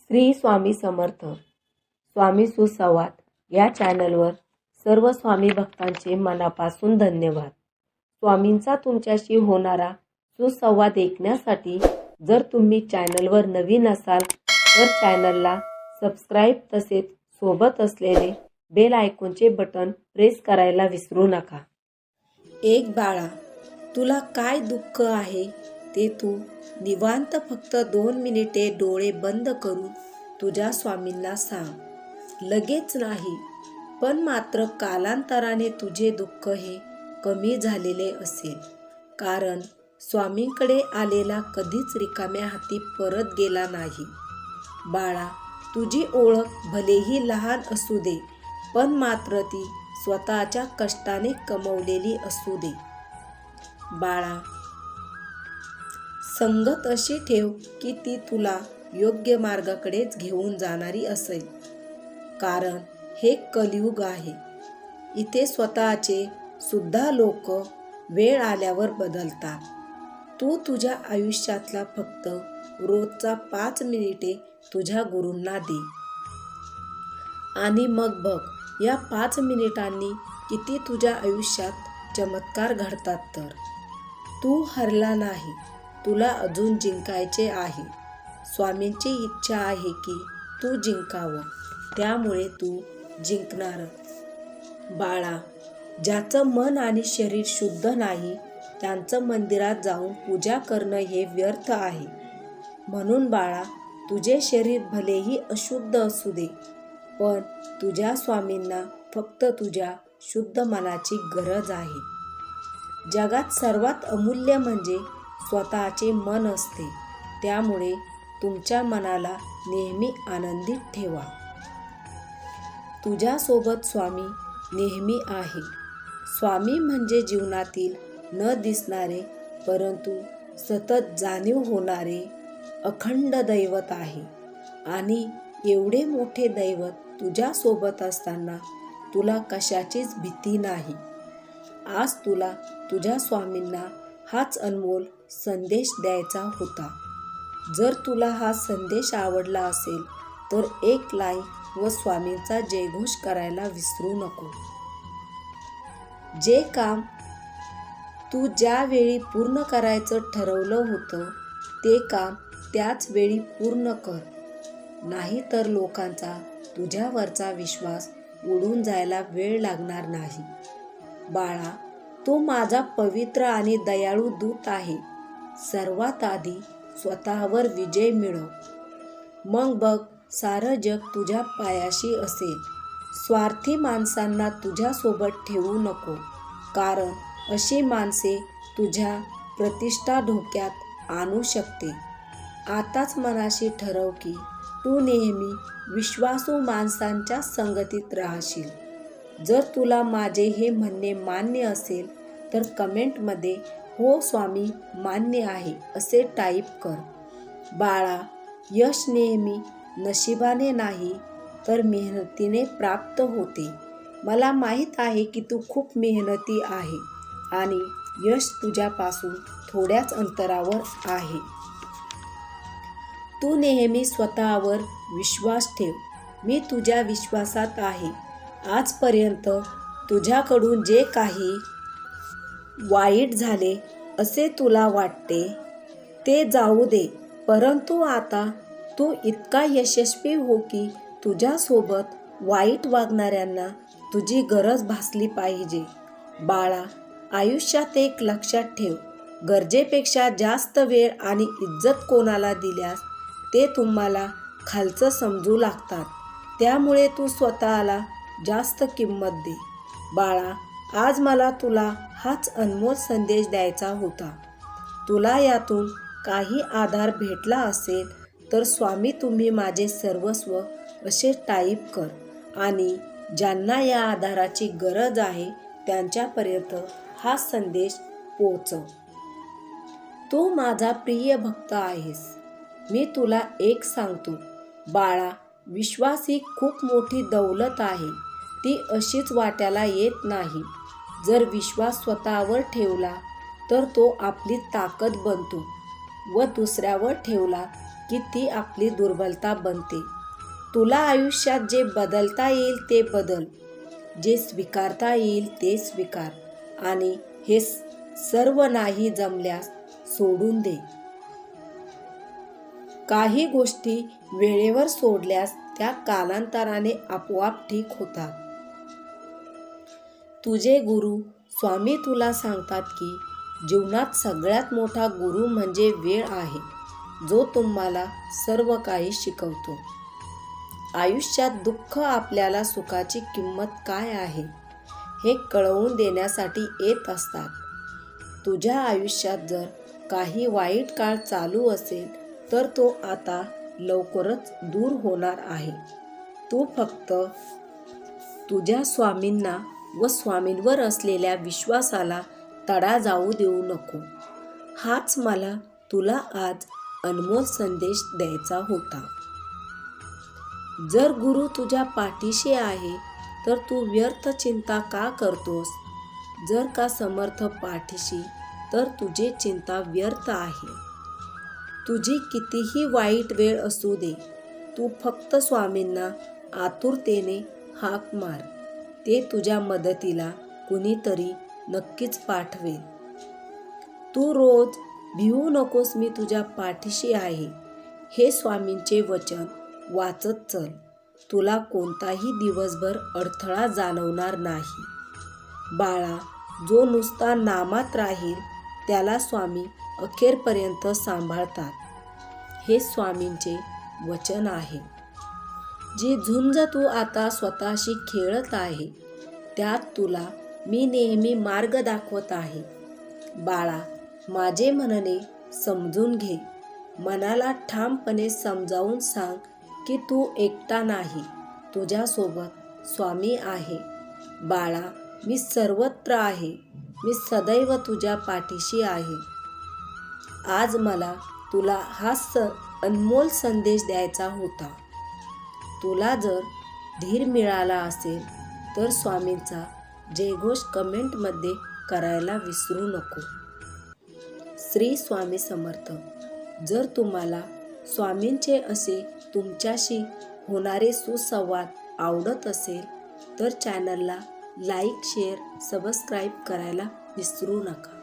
श्री स्वामी समर्थ. स्वामी सुसंवाद या चॅनलवर सर्व स्वामी भक्तांचे मनापासून धन्यवाद. स्वामींचा तुमच्याशी होणारा सुसंवाद ऐकण्यासाठी जर तुम्ही चॅनलवर नवीन असाल तर चॅनलला सबस्क्राईब तसेच सोबत असलेले बेल आयकॉनचे बटन प्रेस करायला विसरू नका. एक बाळा, तुला काय दुःख आहे ते तू निवांत फक्त 2 मिनिटे डोळे बंद करून तुझ्या स्वामींना सांग. लगेच नाही, पण मात्र कालांतराने तुझे दुःख हे कमी झालेले असेल. कारण स्वामींकडे आलेला कधीच रिकाम्या हाती परत गेला नाही. बाळा, तुझी ओळख भलेही लहान असू दे, पण मात्र ती स्वतःच्या कष्टाने कमवलेली असू दे. बाळा, संगत अशी ठेव की ती तुला योग्य मार्गाकडेच घेऊन जाणारी असेल. कारण हे कलियुग आहे. इथे स्वतःचे सुद्धा लोक वेळ आल्यावर बदलतात. तू तुझ्या आयुष्यातला फक्त रोजचा 5 मिनिटे तुझ्या गुरूंना दे आणि मग बघ या 5 मिनिटांनी किती तुझ्या आयुष्यात चमत्कार घडतात. तर तू हरला नाही, तुला अजून जिंकायचे आहे. स्वामींची इच्छा आहे की तू जिंकावं, त्यामुळे तू जिंकणार. बाळा, ज्याचं मन आणि शरीर शुद्ध नाही त्यांचं मंदिरात जाऊन पूजा करणं हे व्यर्थ आहे. म्हणून बाळा, तुझे शरीर भलेही अशुद्ध असू दे, पण तुझ्या स्वामींना फक्त तुझ्या शुद्ध मनाची गरज आहे. जगात सर्वात अमूल्य म्हणजे स्वतःचे मन असते. त्यामुळे तुमच्या मनाला नेहमी आनंदित ठेवा. तुझ्यासोबत स्वामी नेहमी आहे. स्वामी म्हणजे जीवनातील न दिसणारे परंतु सतत जाणीव होणारे अखंड दैवत आहे. आणि एवढे मोठे दैवत तुझ्यासोबत असताना तुला कशाचीच भीती नाही. आज तुला तुझ्या स्वामींना हाच अनमोल संदेश द्यायचा होता. जर तुला हा संदेश आवडला असेल तर एक लाईक व स्वामींचा जयघोष करायला विसरू नको. जे काम तू ज्या वेळी पूर्ण करायचं ठरवलं होतं ते काम त्याच वेळी पूर्ण कर. नाही तर लोकांचा तुझ्यावरचा विश्वास उडून जायला वेळ लागणार नाही. बाळा, तू माझा पवित्र आणि दयाळू दूत आहे. सर्वात आधी स्वतःवर विजय मिळव, मग बघ सारं जग तुझ्या पायाशी असेल. स्वार्थी माणसांना तुझ्यासोबत ठेवू नको, कारण अशी माणसे तुझ्या प्रतिष्ठा धोक्यात आणू शकते. आताच मनाशी ठरव की तू नेहमी विश्वासू माणसांच्या संगतीत राहशील. जर तुला माझे हे म्हणणे मान्य असेल तर कमेंटमध्ये हो स्वामी मान्य आहे असे टाईप कर. बाळा, यश नेहमी नशिबाने नाही तर मेहनतीने प्राप्त होते. मला माहीत आहे की तू खूप मेहनती आहे आणि यश तुझ्यापासून थोड्याच अंतरावर आहे. तू नेहमी स्वतःवर विश्वास ठेव. मी तुझ्या विश्वासात आहे. आजपर्यंत तुझ्याकडून जे काही वाईट झाले असे तुला वाटते ते जाऊ दे, परंतु आता तू इतका यशस्वी हो की तुझ्यासोबत वाईट वागणाऱ्यांना तुझी गरज भासली पाहिजे. बाळा, आयुष्यात एक लक्षात ठेव, गरजेपेक्षा जास्त वेळ आणि इज्जत कोणाला दिल्यास ते तुम्हाला खालचं समजू लागतात. त्यामुळे तू स्वतःला जास्त किंमत दे. बाळा, आज मला तुला हाच अनमोल संदेश द्यायचा होता. तुला यातून काही आधार भेटला असेल तर स्वामी तुम्ही माझे सर्वस्व असे टाईप कर आणि ज्यांना या आधाराची गरज आहे त्यांच्यापर्यंत हा संदेश पोहोचव. तू माझा प्रिय भक्त आहेस. मी तुला एक सांगतो बाळा, विश्वास ही खूप मोठी दौलत आहे. ती अशीच वाट्याला येत नाही. जर विश्वास स्वतःवर ठेवला तर तो आपली ताकद बनतो व दुसऱ्यावर ठेवला की ती आपली दुर्बलता बनते. तुला आयुष्यात जे बदलता येईल ते बदल, जे स्वीकारता येईल ते स्वीकार आणि हे सर्व नाही जमल्यास सोडून दे. काही गोष्टी वेळेवर सोडल्यास त्या कालांतराने आपोआप ठीक होतात. तुझे गुरु स्वामी तुला सांगतात की जीवनात सगळ्यात मोठा गुरु म्हणजे वेळ आहे, जो तुम्हाला सर्व काही शिकवतो. आयुष्यात दुःख आपल्याला सुखाची किंमत काय आहे हे कळवून देण्यासाठी येत असतात. तुझ्या आयुष्यात जर काही वाईट काळ चालू असेल तर तो आता लवकरच दूर होणार आहे. तू फक्त तुझ्या स्वामींना व स्वामींवर असलेल्या विश्वासाला तडा जाऊ देऊ नको. हाच मला तुला आज अनमोल संदेश द्यायचा होता. जर गुरु तुझ्या पाठीशी आहे तर तू व्यर्थ चिंता का करतोस? जर का समर्थ पाठीशी तर तुझी चिंता व्यर्थ आहे. तुझी कितीही वाईट वेळ असू दे, तू फक्त स्वामींना आतुरतेने हाक मार. ते तुझ्या मदतीला कुणीतरी नक्कीच पाठवेल. तू रोज भिवू नकोस, मी तुझ्या पाठीशी आहे हे स्वामींचे वचन वाचत चल. तुला कोणताही दिवसभर अडथळा जाणवणार नाही. बाळा, जो नुसता नामात राहील त्याला स्वामी अखेरपर्यंत सांभाळतात, हे स्वामींचे वचन आहे. जी झुंज तू आता स्वतःशी खेळत आहे त्यात तुला मी नेहमी मार्ग दाखवत आहे. बाळा, माझे म्हणणे समजून घे. मनाला ठामपणे समजावून सांग की तू एकटा नाही, तुझ्यासोबत स्वामी आहे. बाळा, मी सर्वत्र आहे. मी सदैव तुझ्या पाठीशी आहे. आज मला तुला हा अनमोल संदेश द्यायचा होता. तुला जर धीर मिळाला असेल तर स्वामींचा जयघोष कमेंटमध्ये करायला विसरू नको. श्री स्वामी समर्थ. जर तुम्हाला स्वामींचे असे तुमच्याशी होणारे सुसंवाद आवडत असेल तर चॅनलला लाईक, शेअर, सबस्क्राईब करायला विसरू नका.